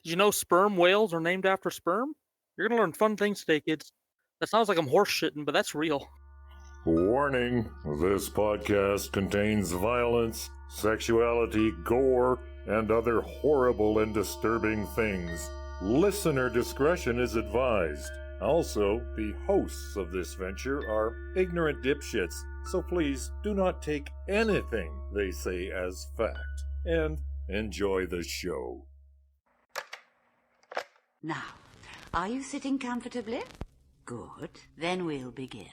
Did you know sperm whales are named after sperm? You're gonna learn fun things today, kids. That sounds like I'm horse shitting, but that's real. Warning, this podcast contains violence, sexuality, gore, and other horrible and disturbing things. Listener discretion is advised. Also, the hosts of this venture are ignorant dipshits, so please do not take anything they say as fact. And enjoy the show. Now, are you sitting comfortably? Good. Then we'll begin.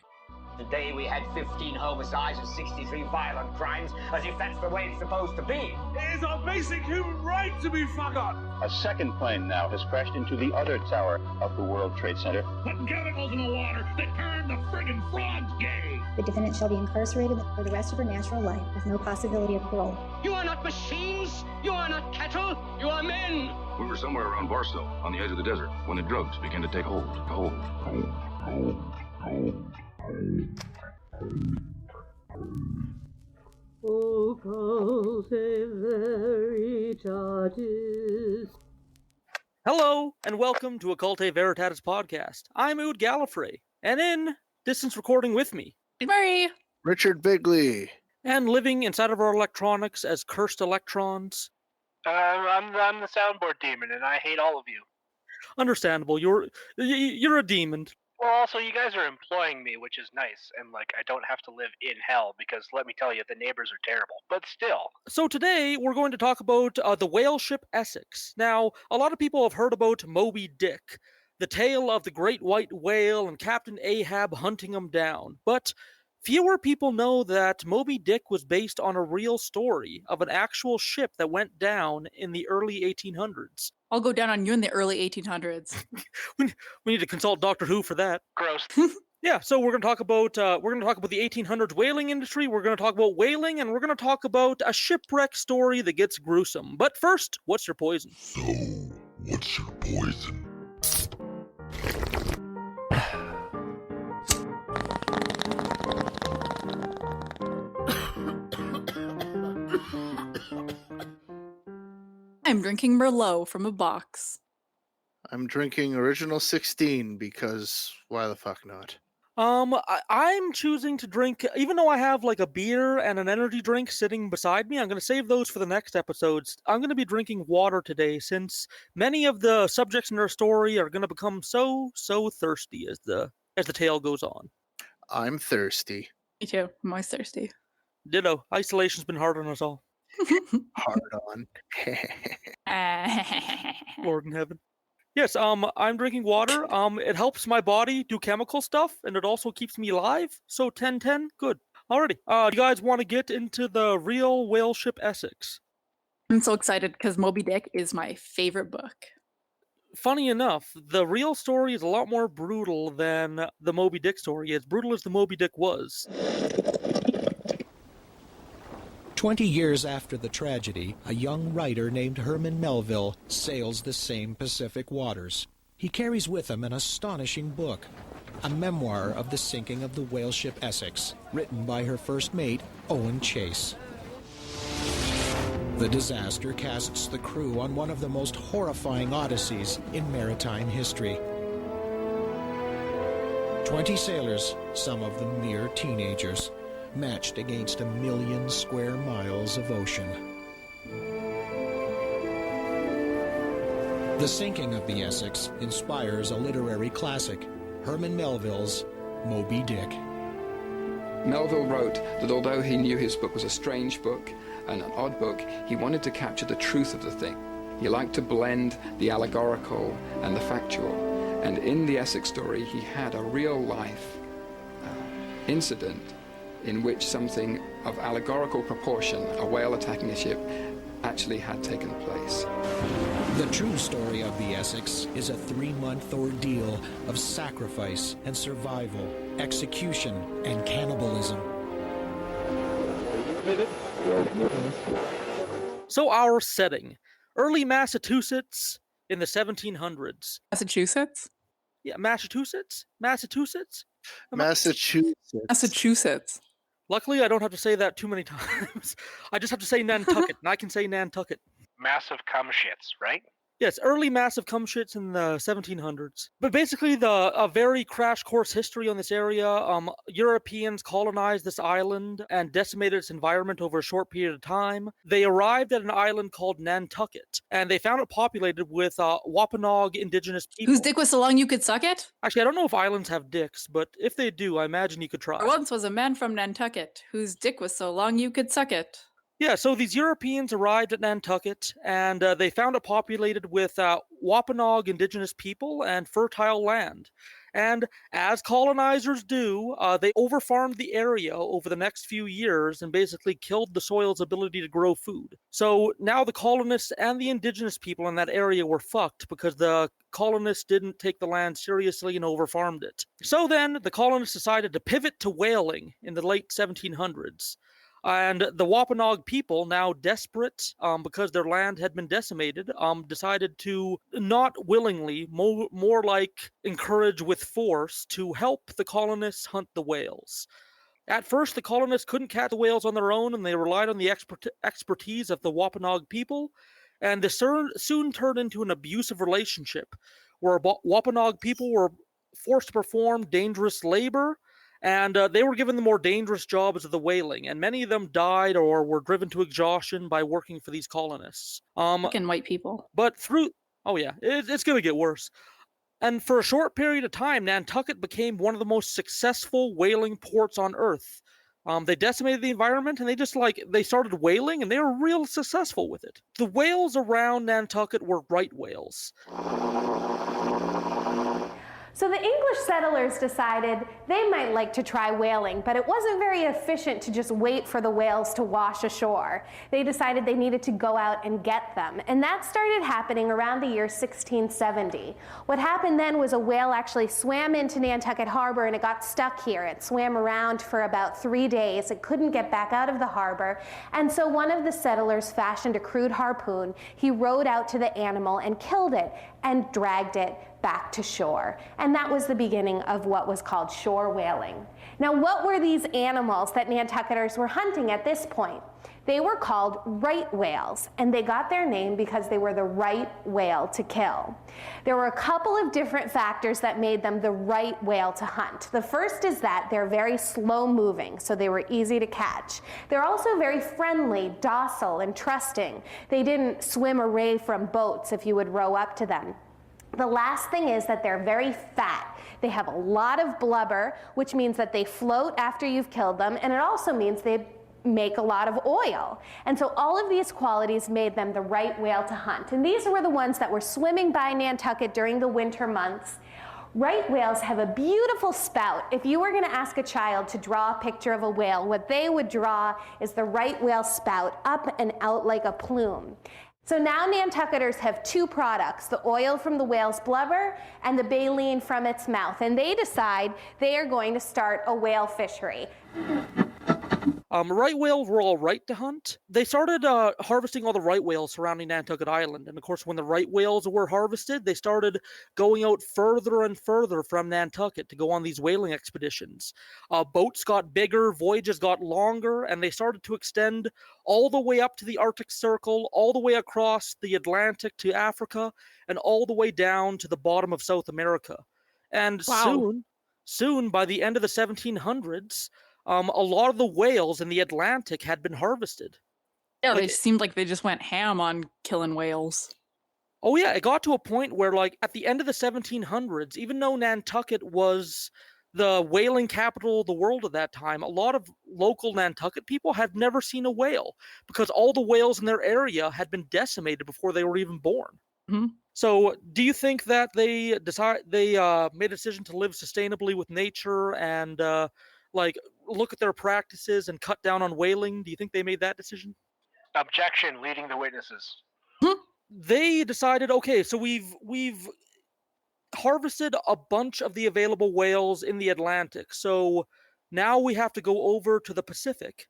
Today we had 15 homicides and 63 violent crimes, as if that's the way it's supposed to be. It is our basic human right to be fucked up. A second plane now has crashed into the other tower of the World Trade Center. Putting chemicals in the water that turn the friggin' frogs gay. The defendant shall be incarcerated for the rest of her natural life with no possibility of parole. You are not machines. You are not cattle. You are men. We were somewhere around Barstow, on the edge of the desert, when the drugs began to take hold. Hello, and welcome to Occulte Veritatis podcast. I'm Ood Gallifrey, and in distance recording with me, Murray, Richard Bigley, and living inside of our electronics as cursed electrons. I'm the soundboard demon, and I hate all of you. Understandable. You're a demon. Well, also, you guys are employing me, which is nice, and, I don't have to live in hell, because, let me tell you, the neighbors are terrible. But still. So today, we're going to talk about the whale ship Essex. Now, a lot of people have heard about Moby Dick, the tale of the great white whale and Captain Ahab hunting him down. But fewer people know that Moby Dick was based on a real story of an actual ship that went down in the early 1800s. I'll go down on you in the early 1800s. we need to consult Doctor Who for that. Gross. Yeah, so we're going to talk about the 1800s whaling industry. We're going to talk about whaling, and we're going to talk about a shipwreck story that gets gruesome. But first, what's your poison? So, what's your poison? I'm drinking Merlot from a box. I'm drinking Original 16 because why the fuck not? I'm choosing to drink, even though I have a beer and an energy drink sitting beside me, I'm going to save those for the next episodes. I'm going to be drinking water today since many of the subjects in our story are going to become so thirsty as the tale goes on. I'm thirsty. Me too. I'm always thirsty. Ditto. Isolation's been hard on us all. Hard on. Lord in heaven. Yes, I'm drinking water. It helps my body do chemical stuff, and it also keeps me alive. So 10-10, good. Alrighty. Do you guys want to get into the real whale ship Essex? I'm so excited because Moby Dick is my favorite book. Funny enough, the real story is a lot more brutal than the Moby Dick story. As brutal as the Moby Dick was. 20 years after the tragedy, a young writer named Herman Melville sails the same Pacific waters. He carries with him an astonishing book, a memoir of the sinking of the whale ship Essex, written by her first mate, Owen Chase. The disaster casts the crew on one of the most horrifying odysseys in maritime history. 20 sailors, some of them mere teenagers, matched against 1 million square miles of ocean. The sinking of the Essex inspires a literary classic, Herman Melville's Moby Dick. Melville wrote that although he knew his book was a strange book and an odd book, he wanted to capture the truth of the thing. He liked to blend the allegorical and the factual. And in the Essex story, he had a real-life incident in which something of allegorical proportion, a whale attacking a ship, actually had taken place. The true story of the Essex is a 3-month ordeal of sacrifice and survival, execution and cannibalism. So our setting, early Massachusetts in the 1700s. Massachusetts? Yeah, Massachusetts? Luckily, I don't have to say that too many times. I just have to say Nantucket, and I can say Nantucket. Massive cum shits, right? Yes, early massive cum shits in the 1700s. But basically, a very crash course history on this area. Europeans colonized this island and decimated its environment over a short period of time. They arrived at an island called Nantucket, and they found it populated with Wampanoag indigenous people. Whose dick was so long you could suck it? Actually, I don't know if islands have dicks, but if they do, I imagine you could try. There once was a man from Nantucket whose dick was so long you could suck it. Yeah, so these Europeans arrived at Nantucket, and they found it populated with Wampanoag indigenous people and fertile land. And as colonizers do, they overfarmed the area over the next few years and basically killed the soil's ability to grow food. So now the colonists and the indigenous people in that area were fucked because the colonists didn't take the land seriously and overfarmed it. So then the colonists decided to pivot to whaling in the late 1700s. And the Wampanoag people, now desperate because their land had been decimated, decided to not willingly, more like encourage with force, to help the colonists hunt the whales. At first, the colonists couldn't catch the whales on their own, and they relied on the expertise of the Wampanoag people. And this soon turned into an abusive relationship, where Wampanoag people were forced to perform dangerous labor, and they were given the more dangerous jobs of the whaling, and many of them died or were driven to exhaustion by working for these colonists. Fucking white people. But it's going to get worse. And for a short period of time, Nantucket became one of the most successful whaling ports on Earth. They decimated the environment, and they started whaling, and they were real successful with it. The whales around Nantucket were right whales. So the English settlers decided they might like to try whaling, but it wasn't very efficient to just wait for the whales to wash ashore. They decided they needed to go out and get them, and that started happening around the year 1670. What happened then was a whale actually swam into Nantucket Harbor, and it got stuck here. It swam around for about 3 days. It couldn't get back out of the harbor, and so one of the settlers fashioned a crude harpoon. He rowed out to the animal and killed it and dragged it back to shore. And that was the beginning of what was called shore whaling. Now, what were these animals that Nantucketers were hunting at this point? They were called right whales, and they got their name because they were the right whale to kill. There were a couple of different factors that made them the right whale to hunt. The first is that they're very slow moving, so they were easy to catch. They're also very friendly, docile, and trusting. They didn't swim away from boats if you would row up to them. The last thing is that they're very fat. They have a lot of blubber, which means that they float after you've killed them, and it also means they make a lot of oil. And so all of these qualities made them the right whale to hunt. And these were the ones that were swimming by Nantucket during the winter months. Right whales have a beautiful spout. If you were going to ask a child to draw a picture of a whale, what they would draw is the right whale spout up and out like a plume. So now Nantucketers have two products, the oil from the whale's blubber and the baleen from its mouth, and they decide they are going to start a whale fishery. Right whales were all right to hunt. They started harvesting all the right whales surrounding Nantucket Island, and of course when the right whales were harvested, they started going out further and further from Nantucket to go on these whaling expeditions. Boats got bigger, voyages got longer, and they started to extend all the way up to the Arctic Circle, all the way across the Atlantic to Africa, and all the way down to the bottom of South America. And soon, by the end of the 1700s, a lot of the whales in the Atlantic had been harvested. Yeah, they seemed like they just went ham on killing whales. Oh yeah, it got to a point where, like, at the end of the 1700s, even though Nantucket was the whaling capital of the world at that time, a lot of local Nantucket people had never seen a whale because all the whales in their area had been decimated before they were even born. Mm-hmm. So, do you think that they made a decision to live sustainably with nature and look at their practices and cut down on whaling? Do you think they made that decision? Objection, leading the witnesses. They decided, okay, so we've harvested a bunch of the available whales in the Atlantic, so now we have to go over to the Pacific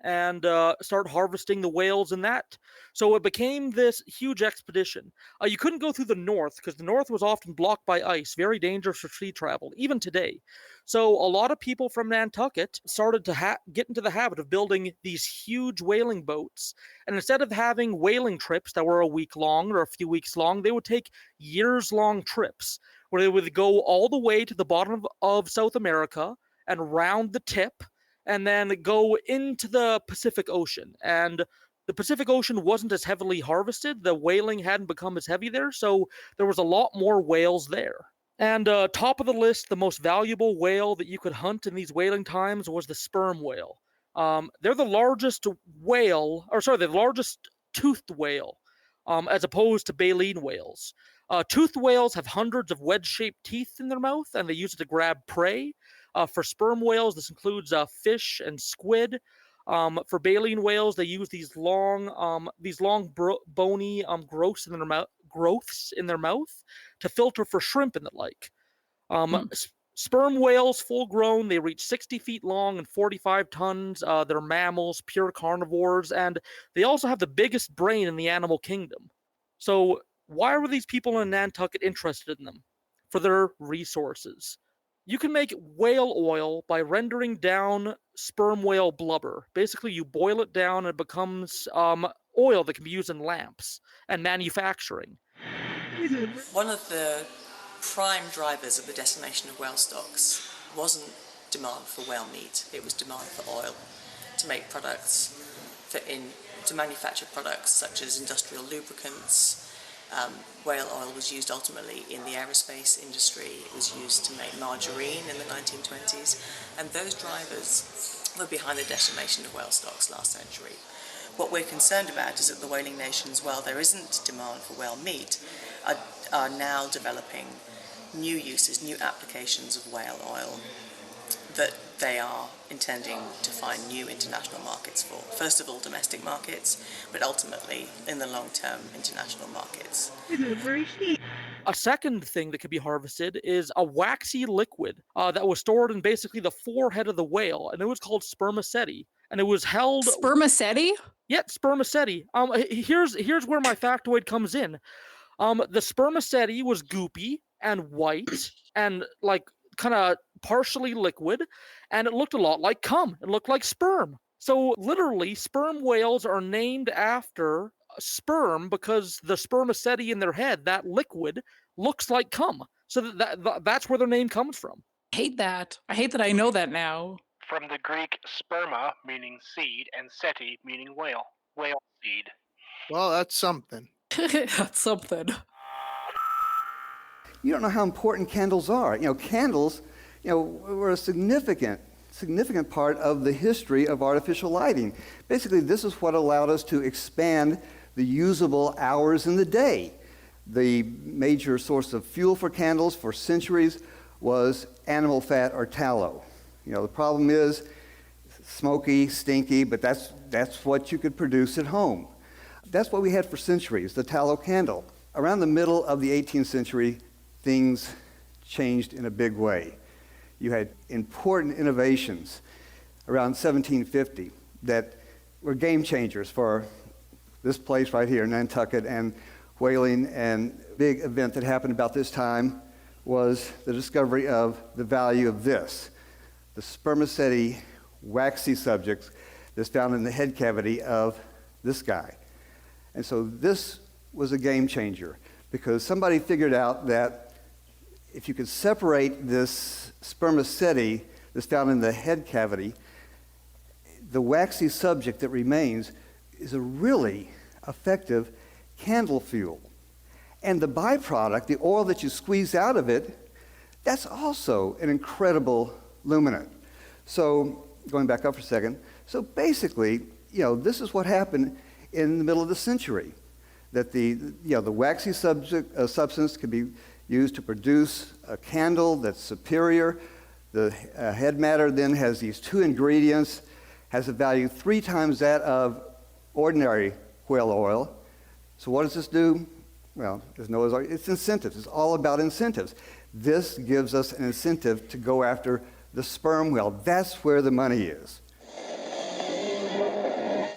and start harvesting the whales in that. So it became this huge expedition. You couldn't go through the north because the north was often blocked by ice, very dangerous for sea travel, even today. So a lot of people from Nantucket started to get into the habit of building these huge whaling boats. And instead of having whaling trips that were a week long or a few weeks long, they would take years-long trips where they would go all the way to the bottom of South America and round the tip and then go into the Pacific Ocean. And the Pacific Ocean wasn't as heavily harvested. The whaling hadn't become as heavy there, so there was a lot more whales there. And top of the list, the most valuable whale that you could hunt in these whaling times was the sperm whale. They're the largest the largest toothed whale, as opposed to baleen whales. Toothed whales have hundreds of wedge-shaped teeth in their mouth, and they use it to grab prey. For sperm whales, this includes fish and squid. For baleen whales, they use these long bony growths in their mouth to filter for shrimp and the like. Sperm whales, full grown, they reach 60 feet long and 45 tons. They're mammals, pure carnivores, and they also have the biggest brain in the animal kingdom. So why were these people in Nantucket interested in them? For their resources. You can make whale oil by rendering down sperm whale blubber. Basically, you boil it down and it becomes oil that can be used in lamps and manufacturing. One of the prime drivers of the decimation of whale stocks wasn't demand for whale meat, it was demand for oil to make products, to manufacture products such as industrial lubricants. Whale oil was used ultimately in the aerospace industry. It was used to make margarine in the 1920s, and those drivers were behind the decimation of whale stocks last century. What we're concerned about is that the whaling nations, while there isn't demand for whale meat, are now developing new uses, new applications of whale oil that they are intending to find new international markets for. First of all, domestic markets, but ultimately, in the long term, international markets. A second thing that could be harvested is a waxy liquid that was stored in basically the forehead of the whale, and it was called spermaceti. And it was held... Spermaceti? Yeah, spermaceti. Here's where my factoid comes in. The spermaceti was goopy and white and kind of partially liquid, and it looked a lot like cum. It looked like sperm. So literally, sperm whales are named after sperm because the spermaceti in their head, that liquid, looks like cum. So that's where their name comes from. I hate that I know that now. From the Greek sperma, meaning seed, and seti, meaning whale. Whale seed. Well, that's something. That's something. You don't know how important candles are. Candles, were a significant part of the history of artificial lighting. Basically, this is what allowed us to expand the usable hours in the day. The major source of fuel for candles for centuries was animal fat or tallow. The problem is smoky, stinky, but that's what you could produce at home. That's what we had for centuries, the tallow candle. Around the middle of the 18th century, things changed in a big way. You had important innovations around 1750 that were game changers for this place right here, Nantucket, and whaling. And big event that happened about this time was the discovery of the value of this, the spermaceti waxy subject that's found in the head cavity of this guy. And so this was a game changer because somebody figured out that if you could separate this spermaceti that's found in the head cavity, the waxy subject that remains is a really effective candle fuel. And the byproduct, the oil that you squeeze out of it, that's also an incredible luminant. So, going back up for a second, so basically, this is what happened in the middle of the century, that the waxy substance could be used to produce a candle that's superior. The head matter then has these two ingredients, has a value 3 times that of ordinary whale oil. So what does this do? Well, it's incentives. It's all about incentives. This gives us an incentive to go after the sperm whale. That's where the money is.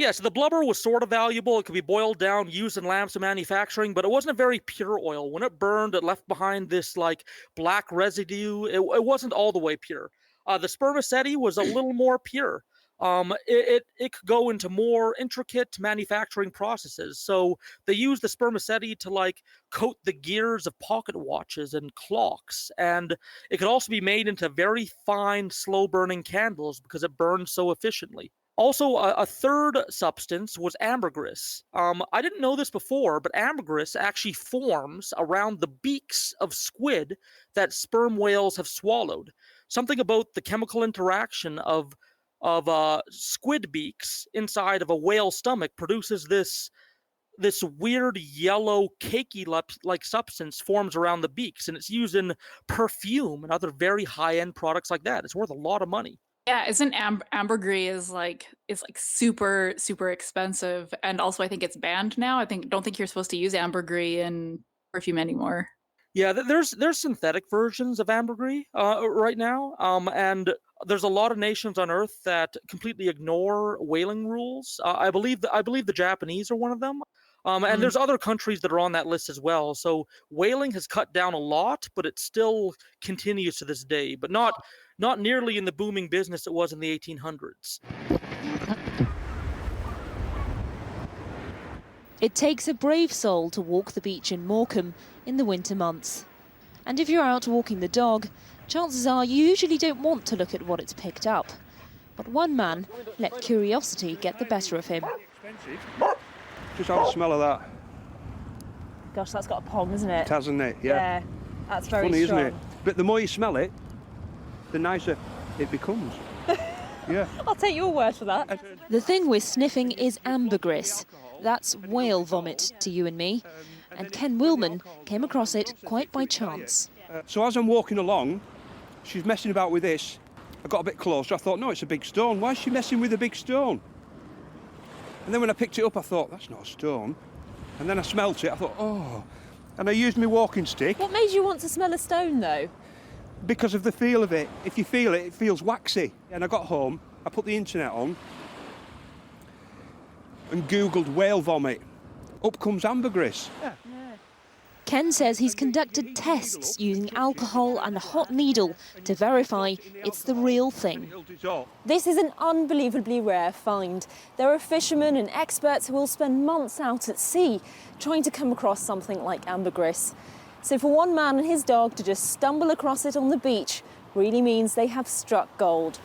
Yeah, so the blubber was sort of valuable. It could be boiled down, used in lamps and manufacturing, but it wasn't a very pure oil. When it burned, it left behind this like black residue. It wasn't all the way pure. The spermaceti was a little more pure. It could go into more intricate manufacturing processes. So they used the spermaceti to like coat the gears of pocket watches and clocks, and it could also be made into very fine, slow-burning candles because it burned so efficiently. Also, a third substance was ambergris. I didn't know this before, but ambergris actually forms around the beaks of squid that sperm whales have swallowed. Something about the chemical interaction of squid beaks inside of a whale's stomach produces this weird yellow cakey like substance forms around the beaks, and it's used in perfume and other very high-end products like that. It's worth a lot of money. Yeah, isn't ambergris is like super super expensive, and also I think it's banned now. Don't think you're supposed to use ambergris in perfume anymore. Yeah, there's synthetic versions of ambergris right now, and there's a lot of nations on Earth that completely ignore whaling rules. I believe the Japanese are one of them. And there's other countries that are on that list as well. So whaling has cut down a lot, but it still continues to this day, but not nearly in the booming business it was in the 1800s. It takes a brave soul to walk the beach in Morecambe in the winter months. And if you're out walking the dog, chances are you usually don't want to look at what it's picked up. But one man let curiosity get the better of him. Just have a smell of that. Gosh, that's got a pong, isn't it? It has, hasn't it? Yeah. That's very funny, strong. isn't it? But the more you smell it, the nicer it becomes. Yeah. I'll take your word for that. The thing we're sniffing is ambergris. That's whale vomit to you and me. And Ken Willman came across it quite by chance. So as I'm walking along, she's messing about with this. I got a bit closer. I thought, no, it's a big stone. Why is she messing with a big stone? And then when I picked it up, I thought, that's not a stone. And then I smelt it. I thought, oh. And I used my walking stick. What made you want to smell a stone, though? Because of the feel of it. If you feel it, it feels waxy. And I got home, I put the internet on and Googled whale vomit. Up comes ambergris. Yeah. Ken says he's conducted tests using alcohol and a hot needle to verify it's the real thing. This is an unbelievably rare find. There are fishermen and experts who will spend months out at sea trying to come across something like ambergris. So for one man and his dog to just stumble across it on the beach really means they have struck gold.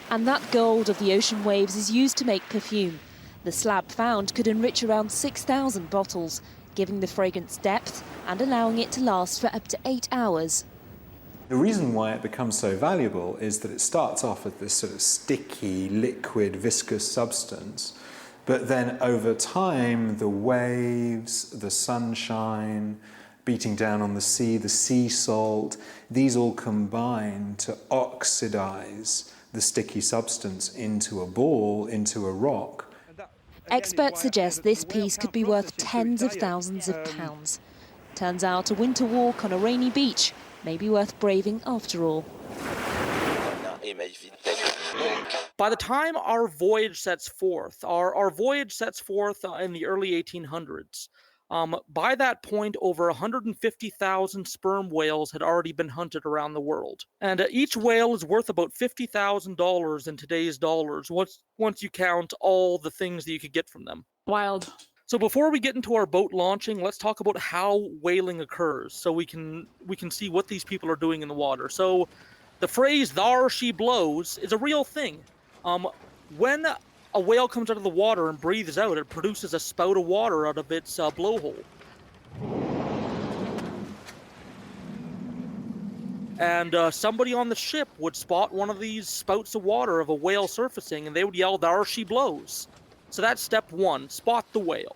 And that gold of the ocean waves is used to make perfume. The slab found could enrich around 6,000 bottles, giving the fragrance depth and allowing it to last for up to 8 hours. The reason why it becomes so valuable is that it starts off with this sort of sticky, liquid, viscous substance, but then over time, the waves, the sunshine, beating down on the sea salt, these all combine to oxidize the sticky substance into a ball, into a rock. Experts suggest this piece could be worth tens of thousands of pounds. Turns out a winter walk on a rainy beach may be worth braving after all. By the time our voyage sets forth, our voyage sets forth in the early 1800s. By that point, over 150,000 sperm whales had already been hunted around the world. And each whale is worth about $50,000 in today's dollars, once you count all the things that you could get from them. Wild. So before we get into our boat launching, let's talk about how whaling occurs, so we can see what these people are doing in the water. So the phrase "thar she blows" is a real thing. When a whale comes out of the water and breathes out, it produces a spout of water out of its blowhole. And somebody on the ship would spot one of these spouts of water of a whale surfacing, and they would yell, "There she blows." So that's step one, spot the whale.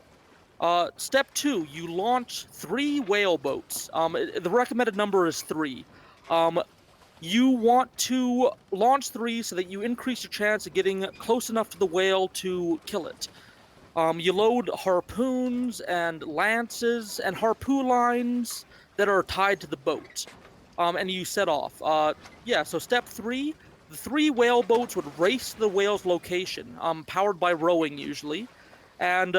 Step two, you launch 3 whale boats. The recommended number is 3. You want to launch 3 so that you increase your chance of getting close enough to the whale to kill it. You load harpoons and lances and harpoon lines that are tied to the boat. And you set off. So step 3, The 3 whale boats would race to the whale's location, powered by rowing usually, and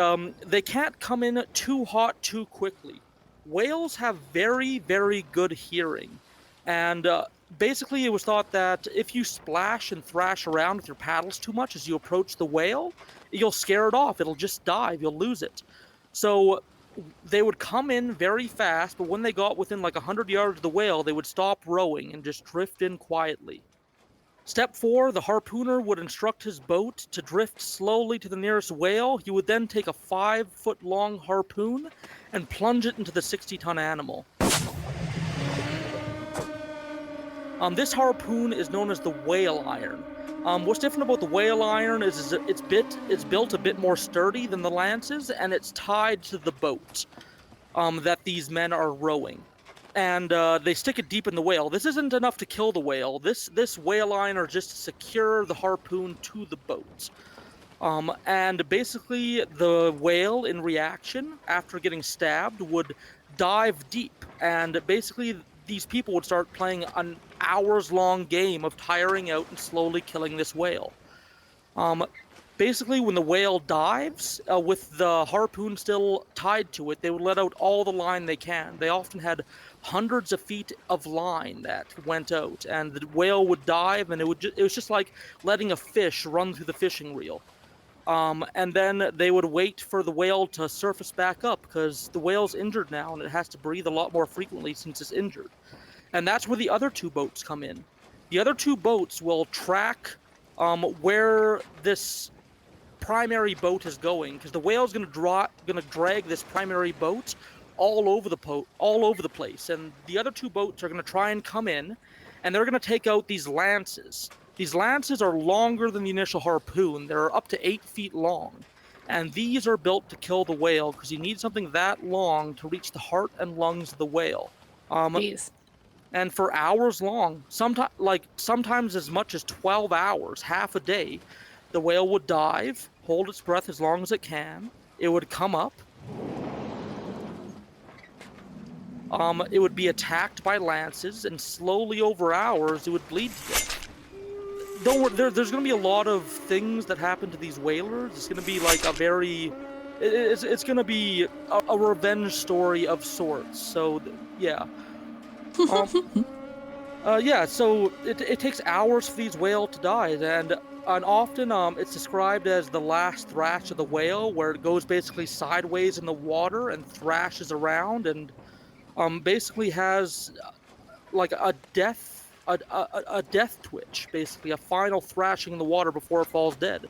they can't come in too hot too quickly. Whales have very, very good hearing, and basically it was thought that if you splash and thrash around with your paddles too much as you approach the whale, you'll scare it off. It'll just dive. You'll lose it. So they would come in very fast, but when they got within like 100 yards of the whale, they would stop rowing and just drift in quietly. Step 4, the harpooner would instruct his boat to drift slowly to the nearest whale. He would then take a 5-foot-long harpoon and plunge it into the 60-ton animal. This harpoon is known as the whale iron. What's different about the whale iron is it's built a bit more sturdy than the lances, and it's tied to the boat that these men are rowing. And they stick it deep in the whale. This isn't enough to kill the whale. This whale iron are just to secure the harpoon to the boat. And basically the whale, in reaction, after getting stabbed, would dive deep. And basically these people would start playing an hours-long game of tiring out and slowly killing this whale. Basically, when the whale dives, with the harpoon still tied to it, they would let out all the line they can. They often had hundreds of feet of line that went out, and the whale would dive, and it was just like letting a fish run through the fishing reel. And then they would wait for the whale to surface back up, because the whale's injured now, and it has to breathe a lot more frequently since it's injured. And that's where the other 2 boats come in. The other 2 boats will track where this primary boat is going, because the whale's going to drag this primary boat all over the place, and the other 2 boats are going to try and come in, and they're going to take out these lances. These lances are longer than the initial harpoon. They're up to 8 feet long, and these are built to kill the whale because you need something that long to reach the heart and lungs of the whale. And for hours long, sometimes as much as 12 hours, half a day, the whale would dive, hold its breath as long as it can. It would come up. It would be attacked by lances, and slowly over hours, it would bleed to death. Don't worry, there's going to be a lot of things that happen to these whalers. It's going to be like it's going to be a revenge story of sorts. So, yeah. So it takes hours for these whales to die, and often it's described as the last thrash of the whale, where it goes basically sideways in the water and thrashes around, and basically has like a death twitch, basically a final thrashing in the water before it falls dead.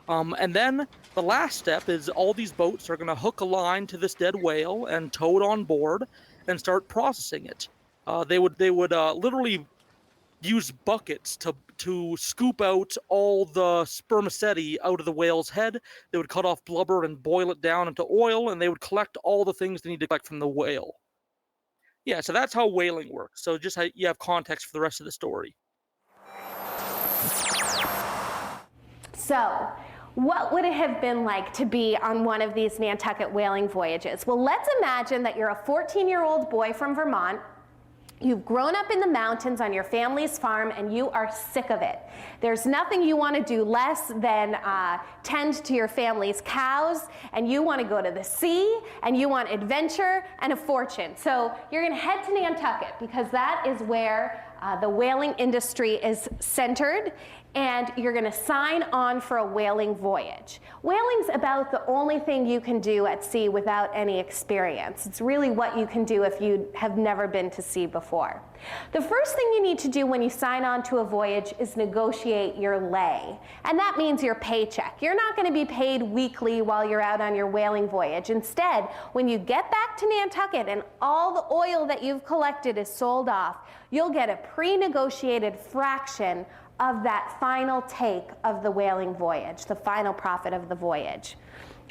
And then the last step is all these boats are going to hook a line to this dead whale and tow it on board and start processing it. They would literally use buckets to scoop out all the spermaceti out of the whale's head. They would cut off blubber and boil it down into oil, and they would collect all the things they need to collect from the whale. Yeah, so that's how whaling works. So just how you have context for the rest of the story. So, what would it have been like to be on one of these Nantucket whaling voyages? Well, let's imagine that you're a 14-year-old boy from Vermont. You've grown up in the mountains on your family's farm, and you are sick of it. There's nothing you want to do less than tend to your family's cows, and you want to go to the sea, and you want adventure and a fortune. So you're going to head to Nantucket, because that is where the whaling industry is centered, and you're going to sign on for a whaling voyage. Whaling's about the only thing you can do at sea without any experience. It's really what you can do if you have never been to sea before. The first thing you need to do when you sign on to a voyage is negotiate your lay, and that means your paycheck. You're not going to be paid weekly while you're out on your whaling voyage. Instead, when you get back to Nantucket and all the oil that you've collected is sold off, you'll get a pre-negotiated fraction of that final take of the whaling voyage, the final profit of the voyage.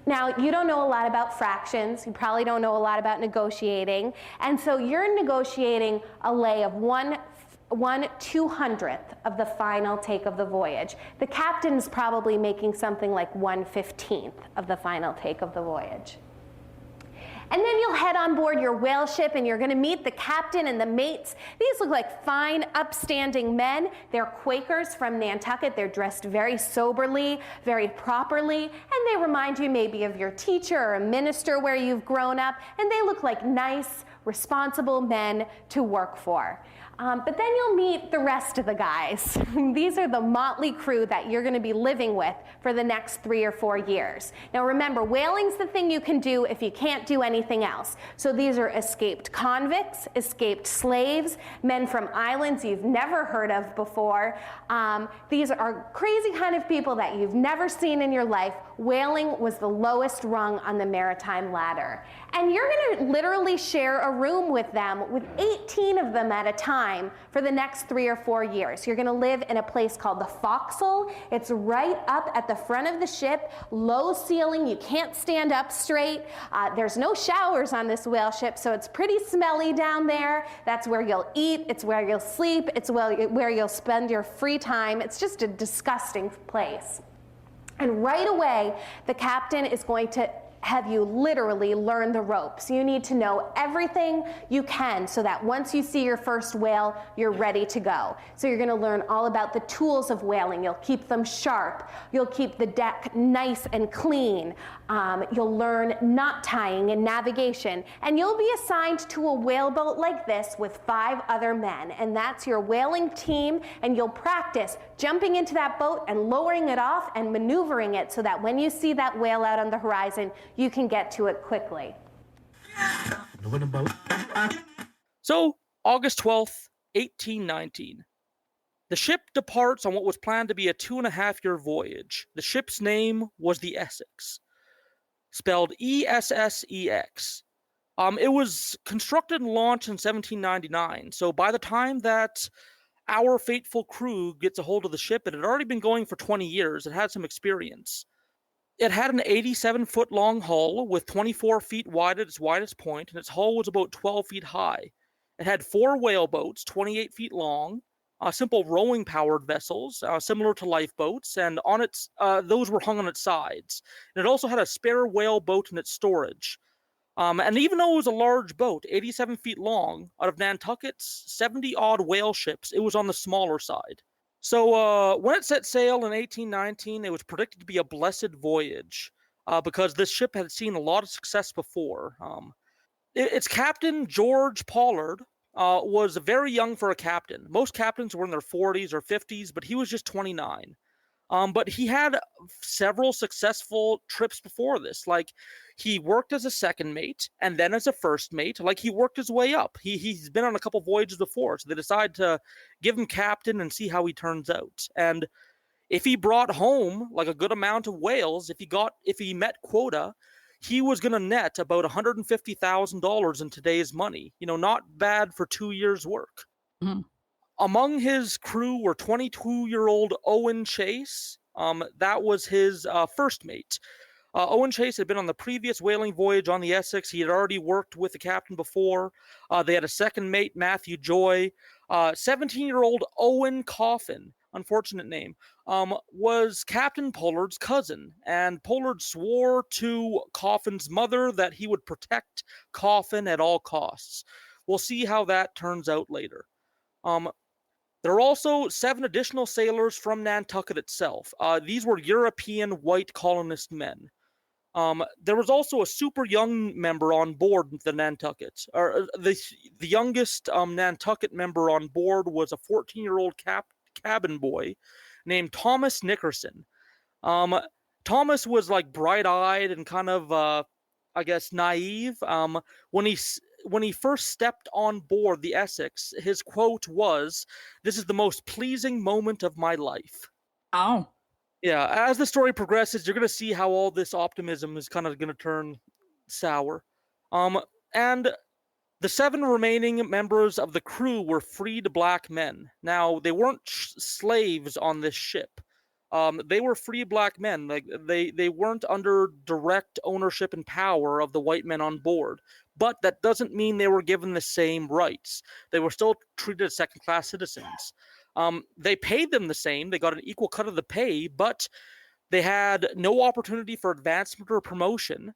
Now, you don't know a lot about fractions. You probably don't know a lot about negotiating. And so you're negotiating a lay of 1/200th of the final take of the voyage. The captain's probably making something like 1/15th of the final take of the voyage. And then you'll head on board your whale ship and you're going to meet the captain and the mates. These look like fine, upstanding men. They're Quakers from Nantucket. They're dressed very soberly, very properly, and they remind you maybe of your teacher or a minister where you've grown up, and they look like nice, responsible men to work for. But then you'll meet the rest of the guys. These are the motley crew that you're going to be living with for the next 3 or 4 years. Now remember, whaling's the thing you can do if you can't do anything else. So these are escaped convicts, escaped slaves, men from islands you've never heard of before. These are crazy kind of people that you've never seen in your life. Whaling was the lowest rung on the maritime ladder. And you're going to literally share a room with them, with 18 of them at a time for the next 3 or 4 years. You're going to live in a place called the forecastle. It's right up at the front of the ship, low ceiling. You can't stand up straight. There's no showers on this whale ship, so it's pretty smelly down there. That's where you'll eat. It's where you'll sleep. It's where you'll spend your free time. It's just a disgusting place. And right away, the captain is going to have you literally learn the ropes. You need to know everything you can so that once you see your first whale, you're ready to go. So you're going to learn all about the tools of whaling. You'll keep them sharp. You'll keep the deck nice and clean. You'll learn knot tying and navigation. And you'll be assigned to a whaleboat like this with 5 other men. And that's your whaling team. And you'll practice jumping into that boat and lowering it off and maneuvering it so that when you see that whale out on the horizon, you can get to it quickly. So, August 12th, 1819. The ship departs on what was planned to be a 2.5-year voyage. The ship's name was the Essex, spelled E-S-S-E-X. It was constructed and launched in 1799, so by the time that our fateful crew gets a hold of the ship, it had already been going for 20 years. It had some experience. It had an 87-foot-long hull with 24 feet wide at its widest point, and its hull was about 12 feet high. It had 4 whaleboats, 28 feet long, simple rowing-powered vessels, similar to lifeboats, and on its those were hung on its sides. And it also had a spare whaleboat in its storage. And even though it was a large boat, 87 feet long, out of Nantucket's 70-odd whale ships, it was on the smaller side. So when it set sail in 1819, it was predicted to be a blessed voyage because this ship had seen a lot of success before. Its captain, George Pollard, was very young for a captain. Most captains were in their 40s or 50s, but he was just 29. But he had several successful trips before this. Like, he worked as a second mate and then as a first mate. Like, he worked his way up. He's been on a couple voyages before, so they decided to give him captain and see how he turns out. And if he brought home like a good amount of whales, if he met quota, he was going to net about $150,000 in today's money. You know, not bad for 2 years' work. Mm-hmm. Among his crew were 22-year-old Owen Chase. That was his first mate. Owen Chase had been on the previous whaling voyage on the Essex. He had already worked with the captain before. They had a second mate, Matthew Joy. 17-year-old Owen Coffin, unfortunate name, was Captain Pollard's cousin. And Pollard swore to Coffin's mother that he would protect Coffin at all costs. We'll see how that turns out later. There are also 7 additional sailors from Nantucket itself. These were European white colonist men. There was also a super young member on board the Nantucket. The youngest Nantucket member on board was a 14-year-old cabin boy named Thomas Nickerson. Thomas was like bright-eyed and kind of, naive. When he first stepped on board the Essex, his quote was, "This is the most pleasing moment of my life." Oh. Yeah, as the story progresses, you're going to see how all this optimism is kind of going to turn sour. And the 7 remaining members of the crew were freed black men. Now, they weren't slaves on this ship. They were free black men. Like they weren't under direct ownership and power of the white men on board. But that doesn't mean they were given the same rights. They were still treated as second-class citizens. They paid them the same. They got an equal cut of the pay, but they had no opportunity for advancement or promotion.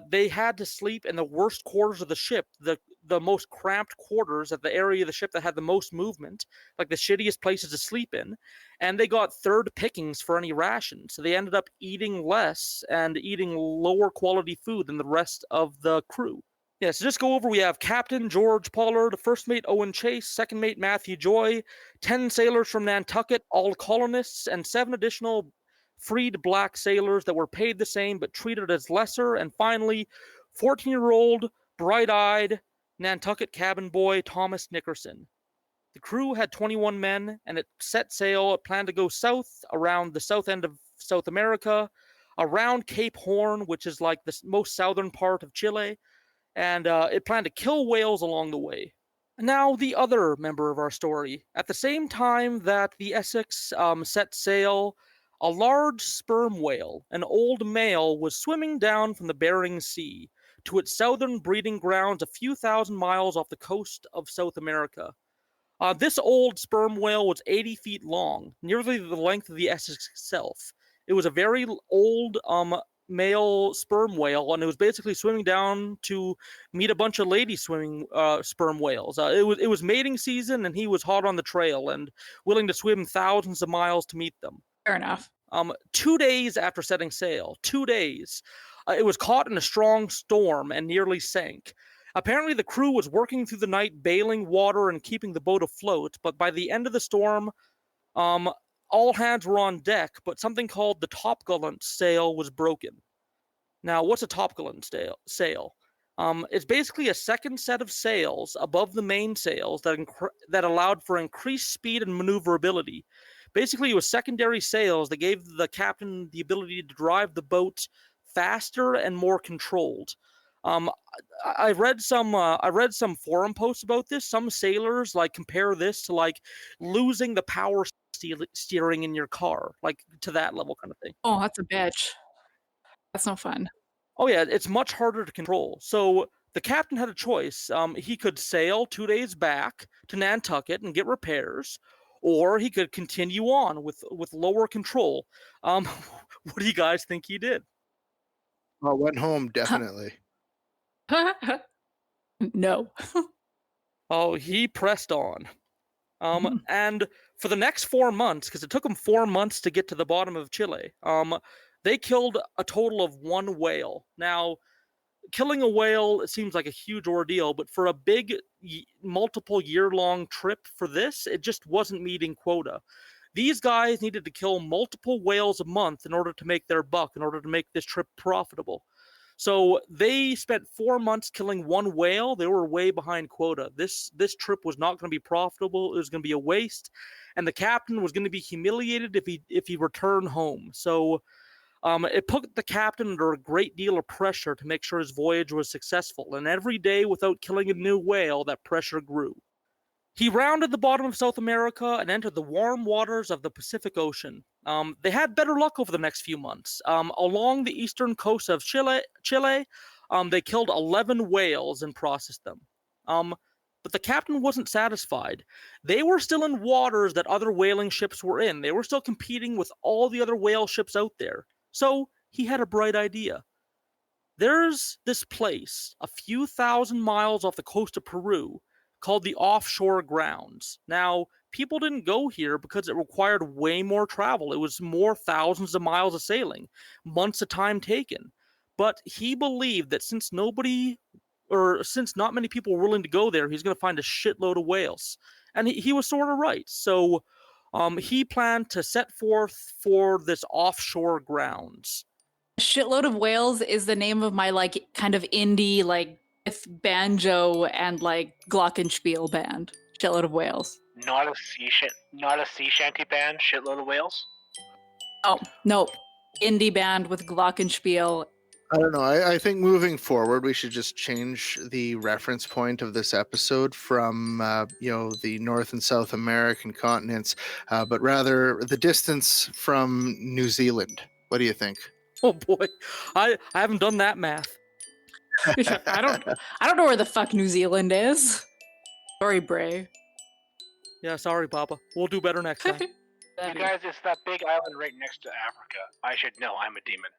they had to sleep in the worst quarters of the ship, the most cramped quarters at the area of the ship that had the most movement, like the shittiest places to sleep in, and they got third pickings for any rations. So they ended up eating less and eating lower quality food than the rest of the crew. Yeah, so just go over, we have Captain George Pollard, First Mate Owen Chase, Second Mate Matthew Joy, 10 sailors from Nantucket, all colonists, and 7 additional freed black sailors that were paid the same but treated as lesser, and finally, 14-year-old, bright-eyed Nantucket cabin boy Thomas Nickerson. The crew had 21 men, and it set sail. It planned to go south around the south end of South America, around Cape Horn, which is like the most southern part of Chile, and it planned to kill whales along the way. Now, the other member of our story. At the same time that the Essex set sail, a large sperm whale, an old male, was swimming down from the Bering Sea to its southern breeding grounds a few thousand miles off the coast of South America. This old sperm whale was 80 feet long, nearly the length of the Essex itself. It was a very old male sperm whale, and it was basically swimming down to meet a bunch of lady swimming sperm whales. It was mating season, and he was hot on the trail and willing to swim thousands of miles to meet them. Fair enough. 2 days after setting sail, 2 days, it was caught in a strong storm and nearly sank. Apparently, the crew was working through the night, bailing water and keeping the boat afloat, but by the end of the storm, all hands were on deck, but something called the topgallant sail was broken. Now, what's a topgallant sail? It's basically a second set of sails above the main sails that allowed for increased speed and maneuverability. Basically, it was secondary sails that gave the captain the ability to drive the boat faster and more controlled. I read some forum posts about this. Some sailors compare this to losing the power steering in your car, to that level kind of thing. Oh, that's a bitch. That's no fun. Oh yeah, it's much harder to control. So the captain had a choice. He could sail 2 days back to Nantucket and get repairs, or he could continue on with lower control. What do you guys think he did? I went home, definitely. No. Oh, he pressed on. And for the next 4 months, because it took them 4 months to get to the bottom of Chile, they killed a total of 1 whale. Now, killing a whale, it seems like a huge ordeal, but for a big, multiple year-long trip for this, it just wasn't meeting quota. These guys needed to kill multiple whales a month in order to make their buck, in order to make this trip profitable. So they spent 4 months killing 1 whale. They were way behind quota. This trip was not going to be profitable. It was going to be a waste, and the captain was going to be humiliated if he returned home. So it put the captain under a great deal of pressure to make sure his voyage was successful. And every day without killing a new whale, that pressure grew. He rounded the bottom of South America and entered the warm waters of the Pacific Ocean. They had better luck over the next few months. Along the eastern coast of Chile, they killed 11 whales and processed them. But the captain wasn't satisfied. They were still in waters that other whaling ships were in. They were still competing with all the other whale ships out there. So he had a bright idea. There's this place a few thousand miles off the coast of Peru called the Offshore Grounds. Now, people didn't go here because it required way more travel. It was more thousands of miles of sailing, months of time taken. But he believed that since not many people were willing to go there, he's going to find a shitload of whales. And he was sort of right. So he planned to set forth for this Offshore Grounds. Shitload of Whales is the name of my kind of indie with banjo and glockenspiel band. Shitload of Whales. Not a sea shanty band. Shitload of Whales. Oh no, indie band with glockenspiel. I don't know. I think moving forward, we should just change the reference point of this episode from the North and South American continents, but rather the distance from New Zealand. What do you think? Oh boy, I haven't done that math. I don't know where the fuck New Zealand is. Sorry, Bray. Yeah, sorry, Papa. We'll do better next time. You guys, it's that big island right next to Africa. I should know. I'm a demon.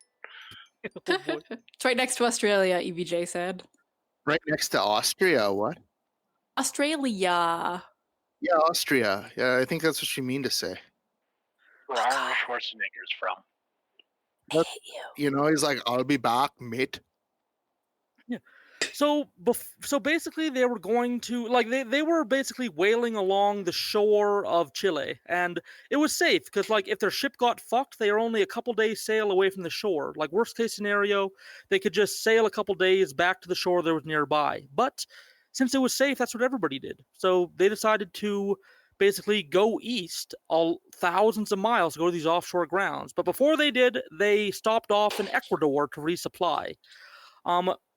It's right next to Australia, EVJ said. Right next to Austria, what? Australia. Yeah, Austria. Yeah, I think that's what you mean to say. Where Arnold Schwarzenegger's from. But, he's like, I'll be back, mate. Yeah. So basically they were going to they were basically whaling along the shore of Chile, and it was safe because if their ship got fucked, they were only a couple days sail away from the shore. Worst case scenario, they could just sail a couple days back to the shore that was nearby. But since it was safe, that's what everybody did. So they decided to basically go east thousands of miles to go to these offshore grounds. But before they did, they stopped off in Ecuador to resupply.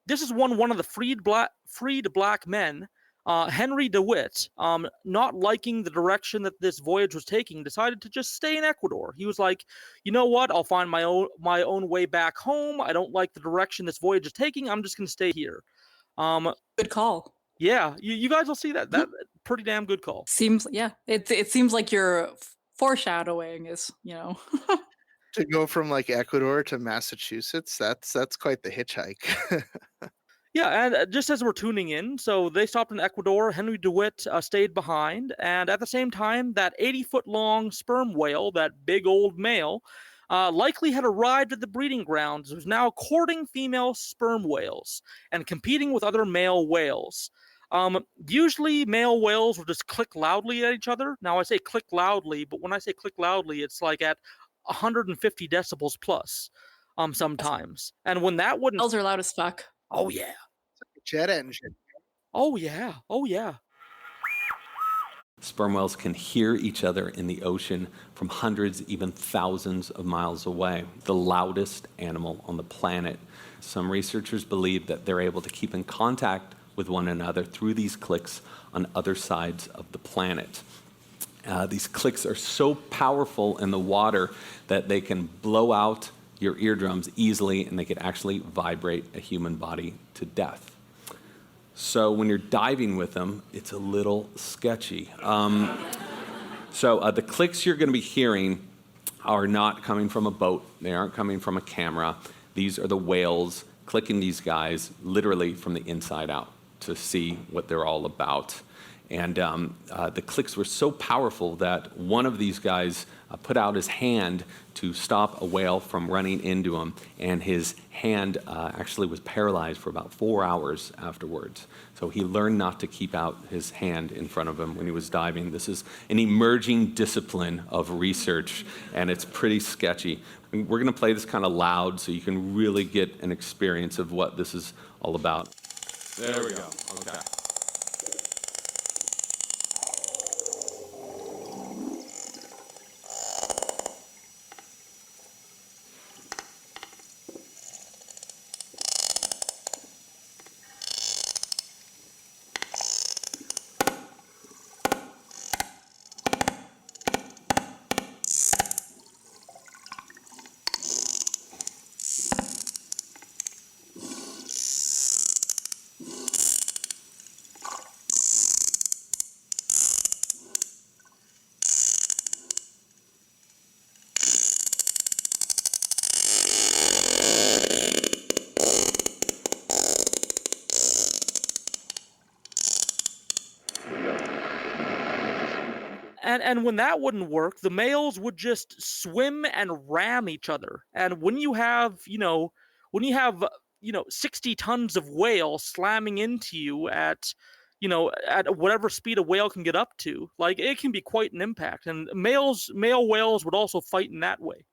This is one of the freed black men, Henry DeWitt, not liking the direction that this voyage was taking, decided to just stay in Ecuador. He was like, you know what? I'll find my own way back home. I don't like the direction this voyage is taking. I'm just going to stay here. Good call. Yeah, you guys will see that. That pretty damn good call. It seems like your foreshadowing is, To go from Ecuador to Massachusetts, that's quite the hitchhike. Yeah, and just as we're tuning in, so they stopped in Ecuador. Henry DeWitt stayed behind, and at the same time, that 80-foot-long sperm whale, that big old male, likely had arrived at the breeding grounds. It was now courting female sperm whales and competing with other male whales. Usually, male whales will just click loudly at each other. Now, I say click loudly, but when I say click loudly, it's at 150 decibels plus sometimes. And when that wouldn't... Whales are loud as fuck. Oh, yeah. It's like a jet engine. Oh, yeah. Oh, yeah. Sperm whales can hear each other in the ocean from hundreds, even thousands of miles away. The loudest animal on the planet. Some researchers believe that they're able to keep in contact with one another through these clicks on other sides of the planet. These clicks are so powerful in the water that they can blow out your eardrums easily, and they could actually vibrate a human body to death. So when you're diving with them, it's a little sketchy. So the clicks you're going to be hearing are not coming from a boat. They aren't coming from a camera. These are the whales clicking these guys literally from the inside out to see what they're all about. And the clicks were so powerful that one of these guys put out his hand to stop a whale from running into him, and his hand actually was paralyzed for about 4 hours afterwards. So he learned not to keep out his hand in front of him when he was diving. This is an emerging discipline of research, and it's pretty sketchy. We're going to play this kind of loud so you can really get an experience of what this is all about. There we go. Okay. And when that wouldn't work, the males would just swim and ram each other. And when you have 60 tons of whale slamming into you at whatever speed a whale can get up to, it can be quite an impact. And male whales would also fight in that way.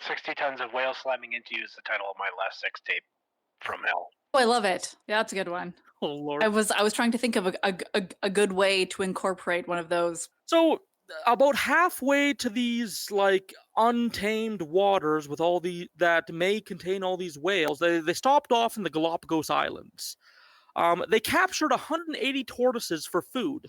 60 tons of whale slamming into you is the title of my last sex tape from hell. Oh, I love it. Yeah, that's a good one. Oh, Lord. I was trying to think of a good way to incorporate one of those. So about halfway to these untamed waters with that may contain all these whales, they stopped off in the Galapagos Islands. They captured 180 tortoises for food.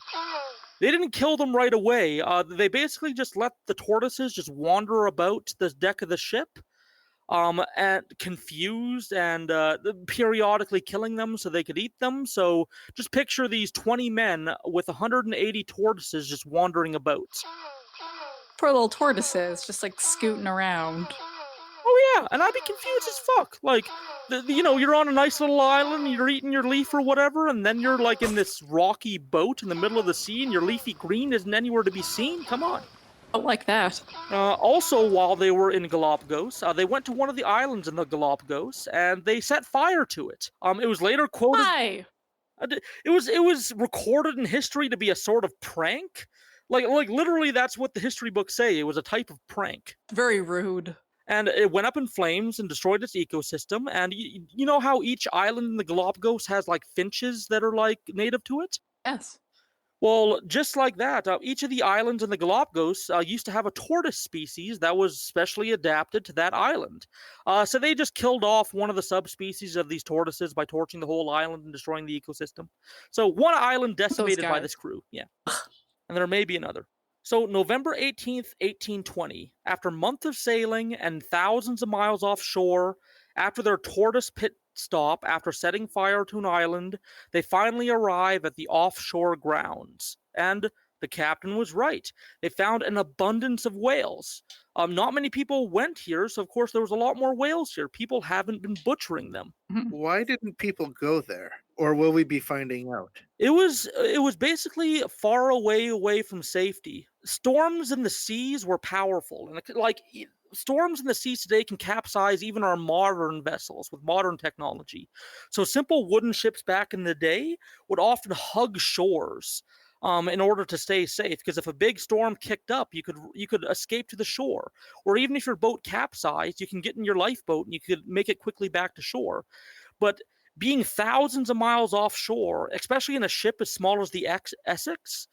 They didn't kill them right away. They basically just let the tortoises just wander about the deck of the ship, and confused, and periodically killing them so they could eat them. So just picture these 20 men with 180 tortoises just wandering about. Poor little tortoises, just scooting around. Oh yeah, and I'd be confused as fuck. Like, you're on a nice little island, you're eating your leaf or whatever, and then you're like in this rocky boat in the middle of the sea, and your leafy green isn't anywhere to be seen. Come on. Not like that. Also, while they were in Galapagos, they went to one of the islands in the Galapagos, and they set fire to it. It was later quoted. Why? It was recorded in history to be a sort of prank. Like literally, that's what the history books say. It was a type of prank. Very rude. And it went up in flames and destroyed its ecosystem. And you know how each island in the Galapagos has like finches that are like native to it? Yes. Well, just like that, each of the islands in the Galapagos used to have a tortoise species that was specially adapted to that island. So they just killed off one of the subspecies of these tortoises by torching the whole island and destroying the ecosystem. So one island decimated by this crew. Yeah. And there may be another. So November 18th, 1820, after months of sailing and thousands of miles offshore, after their tortoise pit stop, after setting fire to an island, they finally arrive at the Offshore Grounds. And the captain was right. They found an abundance of whales. Not many people went here, so of course there was a lot more whales here. People haven't been butchering them. Why didn't people go there? Or will we be finding out? It was basically far away from safety. Storms in the seas were powerful, and like storms in the seas today can capsize even our modern vessels with modern technology. So simple wooden ships back in the day would often hug shores in order to stay safe. Because if a big storm kicked up, you could escape to the shore, or even if your boat capsized, you can get in your lifeboat and you could make it quickly back to shore. But being thousands of miles offshore, especially in a ship as small as the Essex,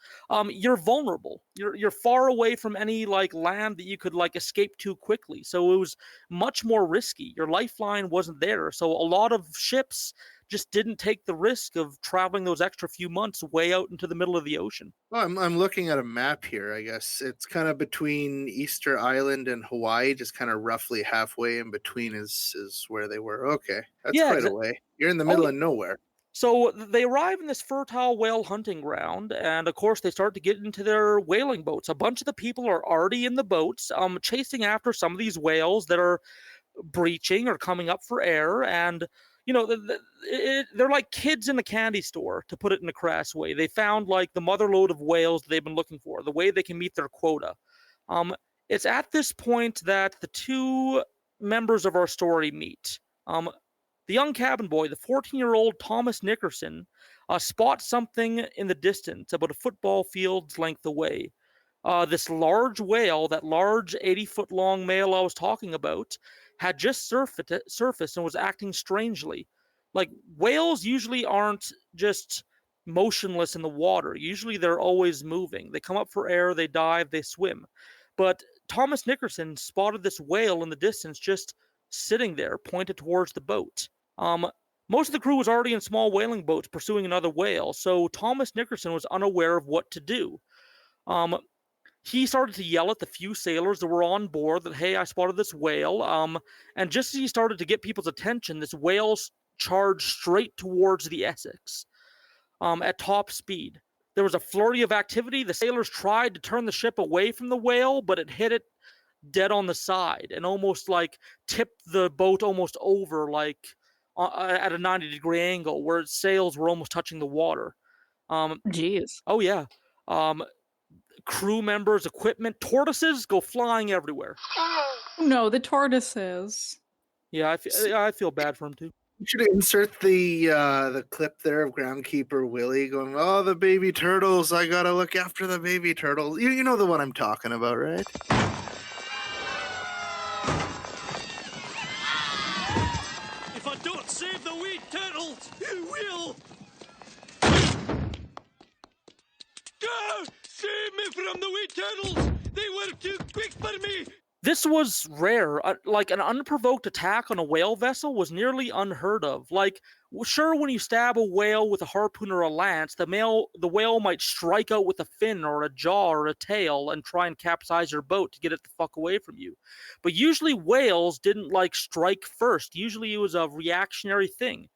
you're vulnerable. You're far away from any like land that you could like escape to quickly. So it was much more risky. Your lifeline wasn't there. So a lot of ships just didn't take the risk of traveling those extra few months way out into the middle of the ocean. Well, I'm looking at a map here, I guess. It's kind of between Easter Island and Hawaii, just kind of roughly halfway in between is where they were. Okay, that's quite a way. You're in the middle of nowhere. So they arrive in this fertile whale hunting ground, and of course they start to get into their whaling boats. A bunch of the people are already in the boats, chasing after some of these whales that are breaching or coming up for air, and they're like kids in a candy store, to put it in a crass way. They found like the mother lode of whales that they've been looking for, the way they can meet their quota. It's at this point that the two members of our story meet. The young cabin boy, the 14-year-old Thomas Nickerson, spots something in the distance about a football field's length away. This large whale, that large 80-foot-long male I was talking about, had just surfaced and was acting strangely. Like, whales usually aren't just motionless in the water. Usually they're always moving. They come up for air, they dive, they swim. But Thomas Nickerson spotted this whale in the distance just sitting there, pointed towards the boat. Most of the crew was already in small whaling boats pursuing another whale, so Thomas Nickerson was unaware of what to do. He started to yell at the few sailors that were on board that, hey, I spotted this whale. And just as he started to get people's attention, this whale charged straight towards the Essex at top speed. There was a flurry of activity. The sailors tried to turn the ship away from the whale, but it hit it dead on the side and almost like tipped the boat almost over, like at a 90-degree angle where its sails were almost touching the water. Jeez. Oh, yeah. Crew members, equipment, tortoises go flying everywhere. No, the tortoises. Yeah, I feel bad for him too. You should insert the clip there of groundkeeper Willie going, "Oh, the baby turtles! I gotta look after the baby turtles." You know the one I'm talking about, right? If I don't save the wee turtles, who will? Ah! Save me from the wee turtles! They were too quick for me! This was rare. Like, an unprovoked attack on a whale vessel was nearly unheard of. Like, sure, when you stab a whale with a harpoon or a lance, the whale might strike out with a fin or a jaw or a tail and try and capsize your boat to get it the fuck away from you. But usually whales didn't, like, strike first. Usually it was a reactionary thing.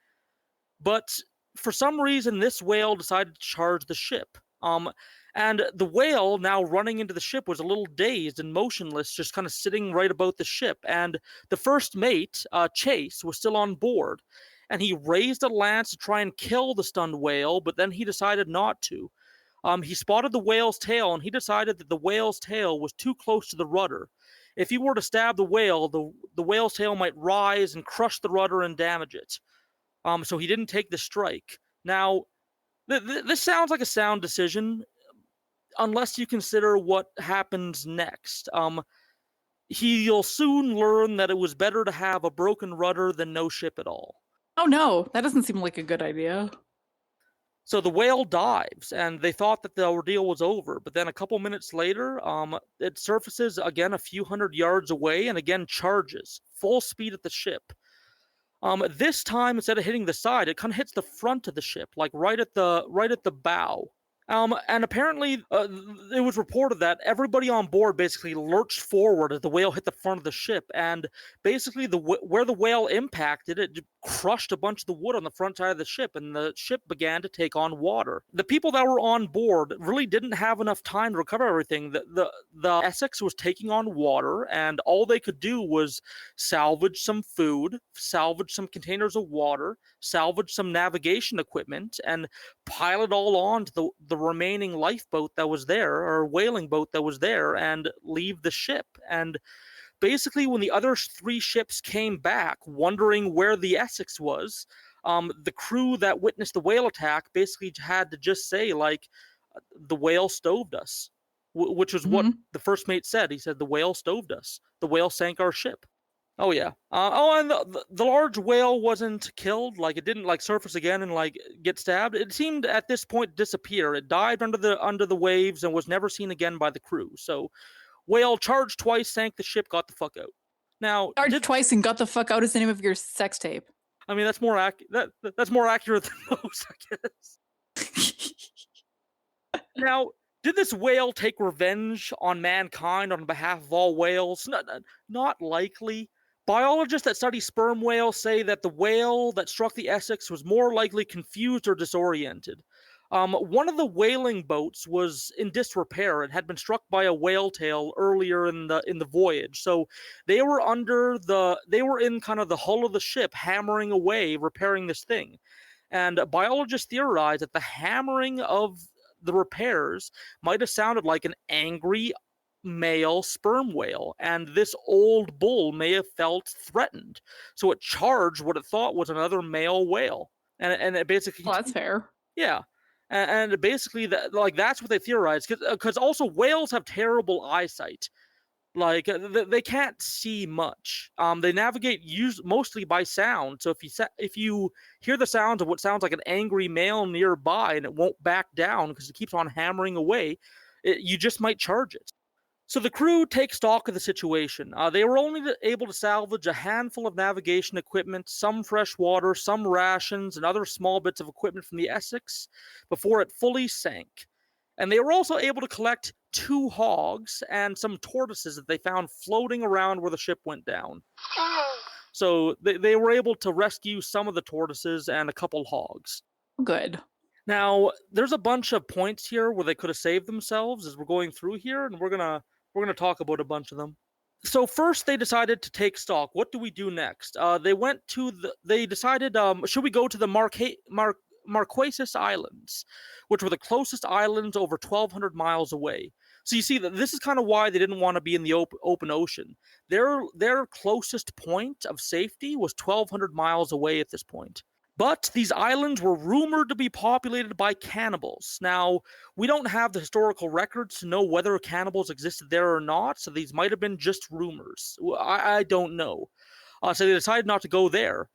But for some reason, this whale decided to charge the ship. And the whale, now running into the ship, was a little dazed and motionless, just kind of sitting right about the ship. And the first mate, Chase, was still on board. And he raised a lance to try and kill the stunned whale, but then he decided not to. He spotted the whale's tail, and he decided that the whale's tail was too close to the rudder. If he were to stab the whale, the whale's tail might rise and crush the rudder and damage it. So he didn't take the strike. Now, this sounds like a sound decision, unless you consider what happens next. He'll soon learn that it was better to have a broken rudder than no ship at all. Oh no, that doesn't seem like a good idea. So the whale dives, and they thought that the ordeal was over. But then a couple minutes later, it surfaces again a few hundred yards away and again charges, full speed at the ship. This time, instead of hitting the side, it kind of hits the front of the ship, like right at the bow. And apparently, it was reported that everybody on board basically lurched forward as the whale hit the front of the ship, and basically where the whale impacted, it crushed a bunch of the wood on the front side of the ship, and the ship began to take on water. The people that were on board really didn't have enough time to recover everything. The Essex was taking on water, and all they could do was salvage some food, salvage some containers of water, salvage some navigation equipment, and pile it all onto the remaining lifeboat that was there, or whaling boat that was there, and leave the ship. And basically, when the other 3 ships came back, wondering where the Essex was, the crew that witnessed the whale attack basically had to just say, like, the whale stoved us, which was what the first mate said. He said, the whale stoved us. The whale sank our ship. Oh, yeah. And the large whale wasn't killed. Like, it didn't, like, surface again and, like, get stabbed. It seemed at this point to disappear. It dived under the waves and was never seen again by the crew. So, whale charged twice, sank the ship, got the fuck out. Now, charged twice and got the fuck out is the name of your sex tape. I mean, that's more that's more accurate than most, I guess. Now, did this whale take revenge on mankind on behalf of all whales? Not likely. Biologists that study sperm whales say that the whale that struck the Essex was more likely confused or disoriented. One of the whaling boats was in disrepair. It had been struck by a whale tail earlier in the voyage, so they were in kind of the hull of the ship, hammering away, repairing this thing. And biologists theorize that the hammering of the repairs might have sounded like an angry male sperm whale, and this old bull may have felt threatened, so it charged what it thought was another male whale, and it basically. Well, that's fair. Yeah, and basically that's what they theorize, because also whales have terrible eyesight. Like, they can't see much. They navigate mostly by sound. So if you hear the sounds of what sounds like an angry male nearby and it won't back down because it keeps on hammering away, you just might charge it. So the crew take stock of the situation. They were only able to salvage a handful of navigation equipment, some fresh water, some rations, and other small bits of equipment from the Essex before it fully sank. And they were also able to collect 2 hogs and some tortoises that they found floating around where the ship went down. So they were able to rescue some of the tortoises and a couple hogs. Good. Now, there's a bunch of points here where they could have saved themselves as we're going through here, and we're gonna talk about a bunch of them. So first, they decided to take stock. What do we do next? They decided, should we go to the Marquesas Islands, which were the closest islands over 1,200 miles away. So you see that this is kind of why they didn't want to be in the open ocean. Their closest point of safety was 1,200 miles away at this point. But these islands were rumored to be populated by cannibals. Now, we don't have the historical records to know whether cannibals existed there or not, so these might have been just rumors. I don't know. So they decided not to go there.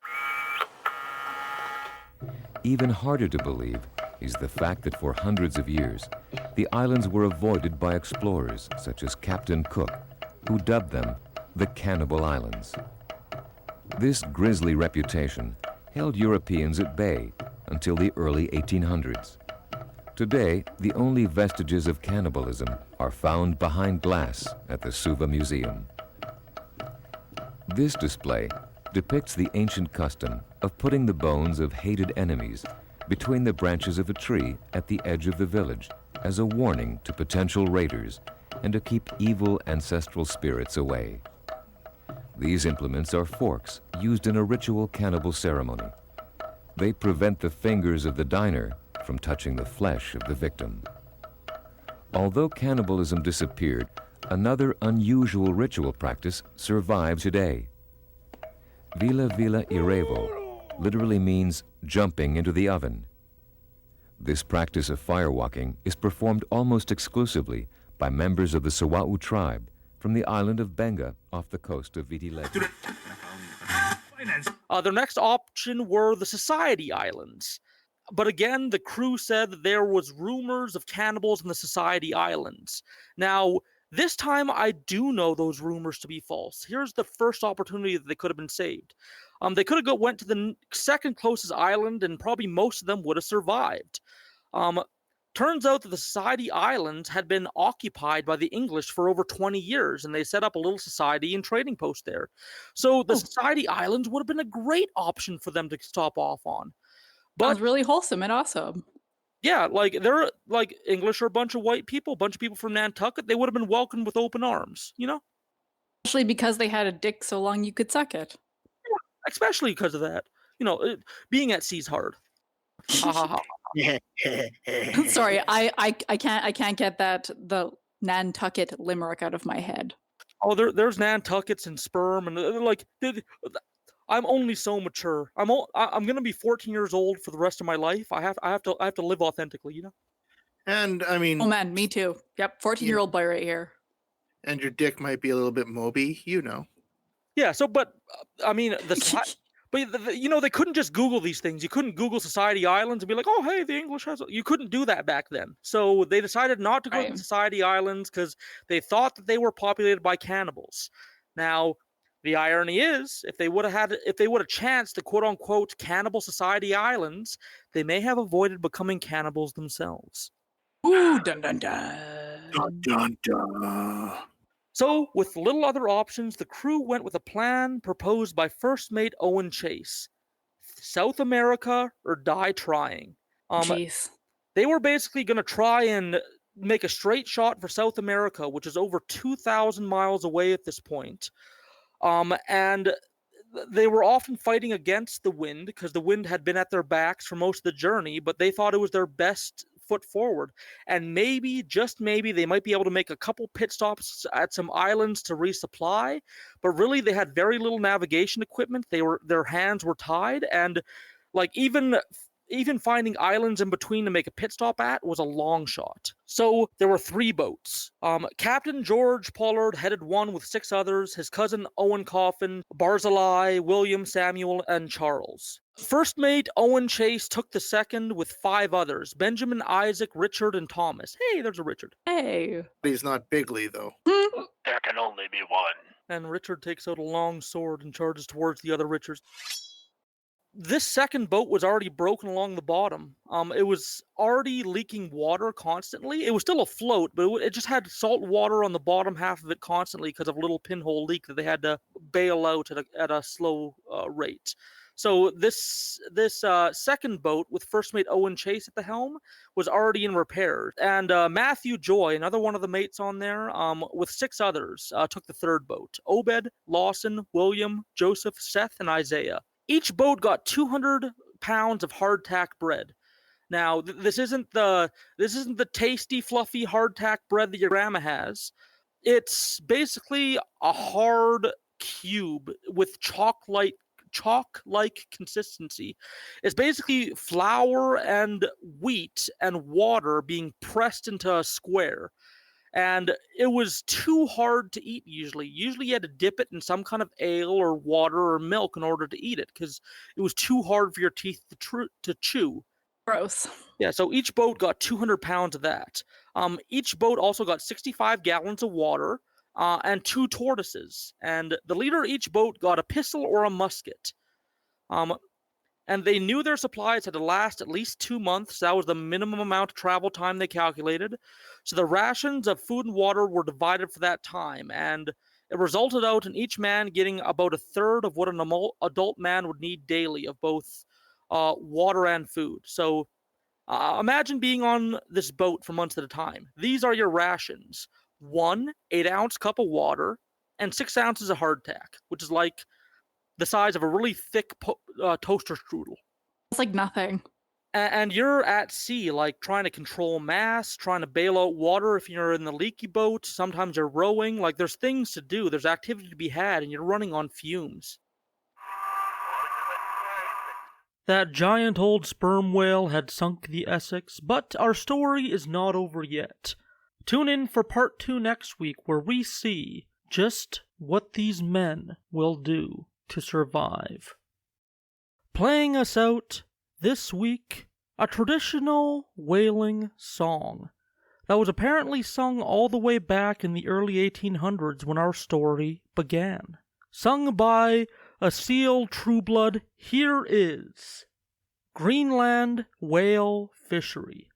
Even harder to believe is the fact that for hundreds of years, the islands were avoided by explorers such as Captain Cook, who dubbed them the Cannibal Islands. This grisly reputation held Europeans at bay until the early 1800s. Today, the only vestiges of cannibalism are found behind glass at the Suva Museum. This display depicts the ancient custom of putting the bones of hated enemies between the branches of a tree at the edge of the village as a warning to potential raiders and to keep evil ancestral spirits away. These implements are forks used in a ritual cannibal ceremony. They prevent the fingers of the diner from touching the flesh of the victim. Although cannibalism disappeared, another unusual ritual practice survives today. Vila Vila Irevo literally means jumping into the oven. This practice of firewalking is performed almost exclusively by members of the Sawa'u tribe from the island of Benga off the coast of Viti Levu. Their next option were the Society Islands. But again, the crew said that there was rumors of cannibals in the Society Islands. Now, this time I do know those rumors to be false. Here's the first opportunity that they could have been saved. They could have went to the second closest island, and probably most of them would have survived. Turns out that the Society Islands had been occupied by the English for over 20 years, and they set up a little society and trading post there. So the Society Islands would have been a great option for them to stop off on. But sounds really wholesome and awesome. Yeah, like they're like English are a bunch of white people, a bunch of people from Nantucket. They would have been welcomed with open arms, you know? Especially because they had a dick so long you could suck it. Yeah, especially because of that. You know, being at sea's hard. Ha ha ha. Sorry, I can't get the Nantucket limerick out of my head. Oh, there's Nantuckets and sperm and I'm only so mature. I'm gonna be 14 years old for the rest of my life. I have to live authentically, you know. And I mean, oh man, me too. Yep, 14-year-old boy right here. And your dick might be a little bit Moby, you know. Yeah. So, but I mean, you know, they couldn't just Google these things. You couldn't Google Society Islands and be like, oh, hey, the English has. You couldn't do that back then. So they decided not to go to the Society Islands because they thought that they were populated by cannibals. Now, the irony is, if they would have chanced the quote-unquote cannibal Society Islands, they may have avoided becoming cannibals themselves. Ooh, dun dun dun. Dun dun dun. So, with little other options, the crew went with a plan proposed by First Mate Owen Chase: South America or die trying. Jeez. They were basically going to try and make a straight shot for South America, which is over 2,000 miles away at this point. And they were often fighting against the wind because the wind had been at their backs for most of the journey, but they thought it was their best foot forward. And maybe, just maybe, they might be able to make a couple pit stops at some islands to resupply. But really, they had very little navigation equipment. Their hands were tied, and like even finding islands in between to make a pit stop at was a long shot. So there were 3 boats. Captain George Pollard headed one with 6 others, his cousin Owen Coffin, Barzillai, William, Samuel, and Charles. First mate Owen Chase took the second with 5 others: Benjamin, Isaac, Richard, and Thomas. Hey, there's a Richard. Hey. He's not Bigley, though. There can only be one. And Richard takes out a long sword and charges towards the other Richards. This second boat was already broken along the bottom. It was already leaking water constantly. It was still afloat, but it just had salt water on the bottom half of it constantly because of a little pinhole leak that they had to bail out at a slow rate. So this second boat with First Mate Owen Chase at the helm was already in repair. And Matthew Joy, another one of the mates on there, with 6 others, took the third boat: Obed, Lawson, William, Joseph, Seth, and Isaiah. Each boat got 200 pounds of hardtack bread. Now, this isn't the tasty, fluffy hardtack bread that your grandma has. It's basically a hard cube with chalk-like consistency. It's basically flour and wheat and water being pressed into a square. And it was too hard to eat usually. Usually you had to dip it in some kind of ale or water or milk in order to eat it because it was too hard for your teeth to chew. Gross. Yeah, so each boat got 200 pounds of that. Each boat also got 65 gallons of water and 2 tortoises. And the leader of each boat got a pistol or a musket. And they knew their supplies had to last at least 2 months. That was the minimum amount of travel time they calculated. So the rations of food and water were divided for that time, and it resulted out in each man getting about a third of what an adult man would need daily of both water and food. So Imagine being on this boat for months at a time. These are your rations. 1 8-ounce cup of water and 6 ounces of hardtack, which is like the size of a really thick toaster strudel. It's like nothing. And you're at sea, like trying to control mass, trying to bail out water if you're in the leaky boat. Sometimes you're rowing. Like, there's things to do. There's activity to be had, and you're running on fumes. That giant old sperm whale had sunk the Essex, but our story is not over yet. Tune in for part 2 next week, where we see just what these men will do to survive. Playing us out this week, a traditional whaling song that was apparently sung all the way back in the early 1800s when our story began. Sung by a seal trueblood. Here is Greenland Whale Fishery.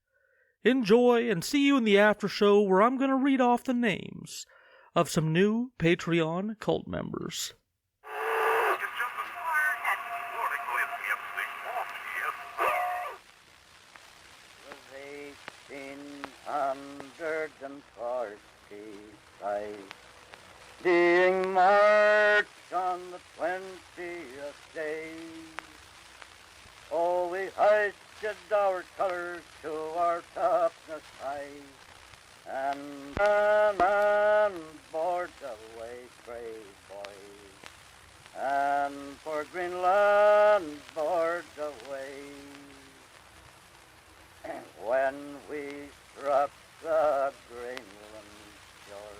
Enjoy, and see you in the after show, where I'm going to read off the names of some new Patreon cult members. Being March on the 20th day. Oh, we hoisted our colors to our topmast high, and man board away, brave boys, and for Greenland board away. When we struck the Greenland shore,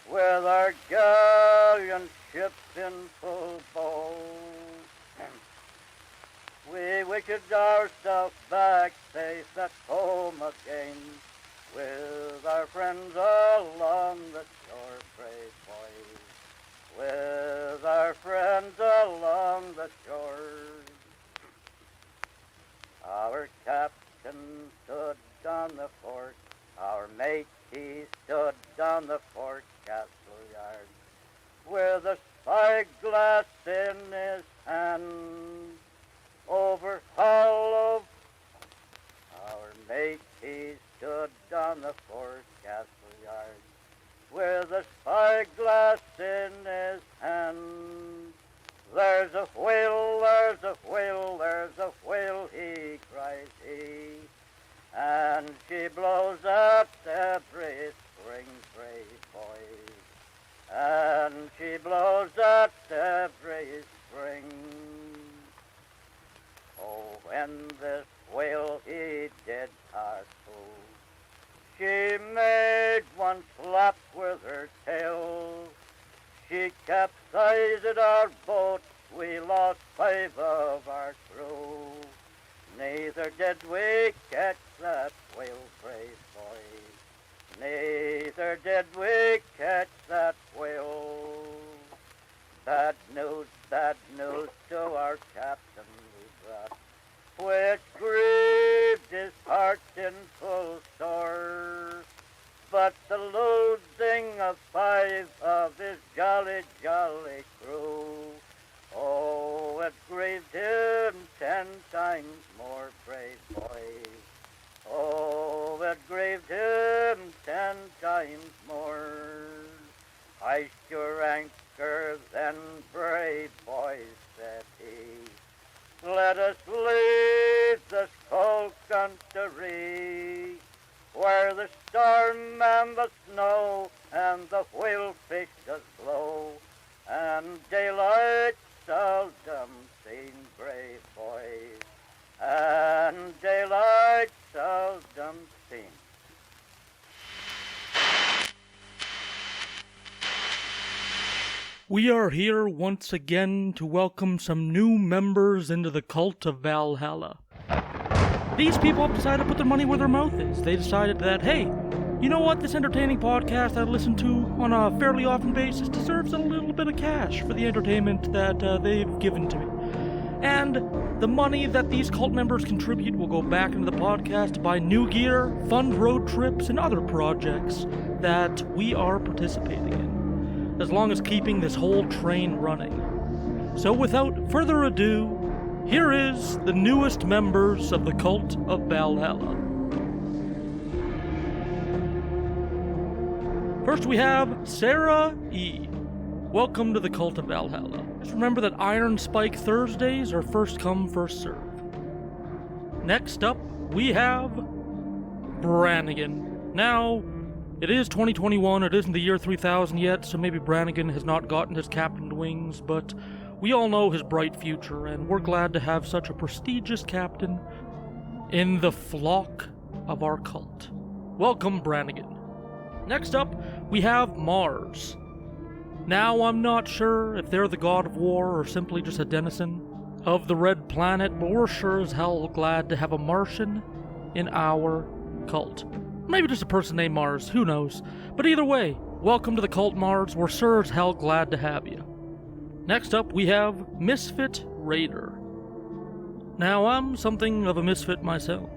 with our galleon ships in full bow, we wished ourselves back safe at home again, with our friends along the shore, brave boys, with our friends along the shore. Our captain stood on the fort, our mate he stood on the forecastle yard, with a spyglass in his hand, over hollow. Our mate he stood on the forecastle yard, with a spyglass in his hand. There's a whale, there's a whale, there's a whale, he cries he, and she blows up every spring, brave boys, and she blows up every spring. Oh, when this whale he did hassle, she made one slap with her tail. She capsized our boat, we lost 5 of our crew. Neither did we catch that whale, brave boys, neither did we catch that whale. Bad news to our captain we brought, which grieved his heart in full sore. But the losing of 5 of his jolly, jolly crew, oh, it grieved him 10 times more, brave boys. Oh, it grieved him 10 times more. Hoist your anchor then, brave boys, said he. Let us leave this cold country, where the storm and the snow and the whale fish does blow, and daylight seldom seen, brave boys, and daylight seldom seen. We are here once again to welcome some new members into the cult of Valhalla. These people have decided to put their money where their mouth is. They decided that, hey, you know what, this entertaining podcast I listen to on a fairly often basis deserves a little bit of cash for the entertainment that they've given to me. And the money that these cult members contribute will go back into the podcast to buy new gear, fund road trips, and other projects that we are participating in, as long as keeping this whole train running. So without further ado, here is the newest members of the Cult of Valhalla. First we have Sarah E. Welcome to the Cult of Valhalla. Just remember that Iron Spike Thursdays are first come, first serve. Next up, we have Brannigan. Now, it is 2021, it isn't the year 3000 yet, so maybe Brannigan has not gotten his captained wings, but we all know his bright future, and we're glad to have such a prestigious captain in the flock of our cult. Welcome, Brannigan. Next up, we have Mars. Now, I'm not sure if they're the god of war or simply just a denizen of the red planet, but we're sure as hell glad to have a Martian in our cult. Maybe just a person named Mars, who knows. But either way, welcome to the cult, Mars. We're sure as hell glad to have you. Next up, we have Misfit Raider. Now, I'm something of a misfit myself.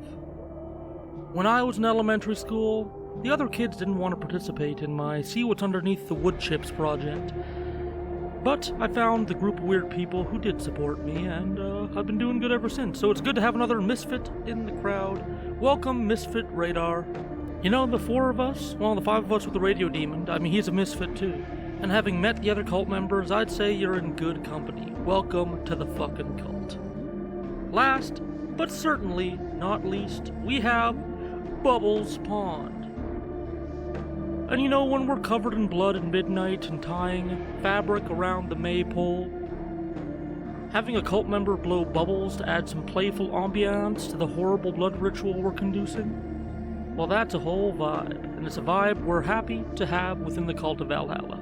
When I was in elementary school, the other kids didn't want to participate in my See What's Underneath the Wood Chips project. But I found the group of weird people who did support me, and I've been doing good ever since. So it's good to have another misfit in the crowd. Welcome, Misfit Radar. You know, the four of us, well, the five of us with the radio demon, I mean, he's a misfit too. And having met the other cult members, I'd say you're in good company. Welcome to the fucking cult. Last, but certainly not least, we have Bubbles Pond. And you know, when we're covered in blood at midnight and tying fabric around the maypole, having a cult member blow bubbles to add some playful ambiance to the horrible blood ritual we're conducing, well, that's a whole vibe, and it's a vibe we're happy to have within the Cult of Valhalla.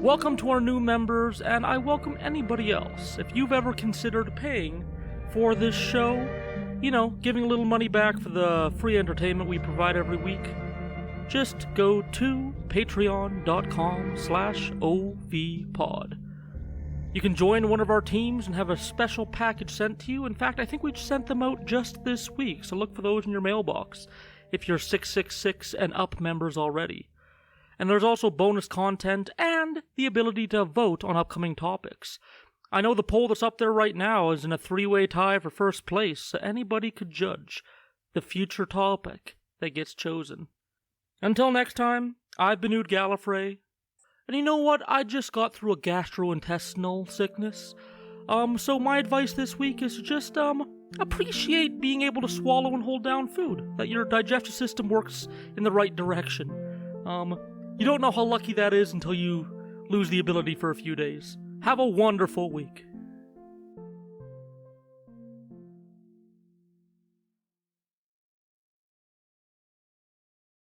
Welcome to our new members, and I welcome anybody else. If you've ever considered paying for this show, you know, giving a little money back for the free entertainment we provide every week, just go to patreon.com/ovpod. You can join one of our teams and have a special package sent to you. In fact, I think we sent them out just this week, so look for those in your mailbox if you're 666 and up members already. And there's also bonus content and the ability to vote on upcoming topics. I know the poll that's up there right now is in a three-way tie for first place, so anybody could judge the future topic that gets chosen. Until next time, I've been Ood Gallifrey, and you know what? I just got through a gastrointestinal sickness. So my advice this week is to just, appreciate being able to swallow and hold down food, that your digestive system works in the right direction. You don't know how lucky that is until you lose the ability for a few days. Have a wonderful week.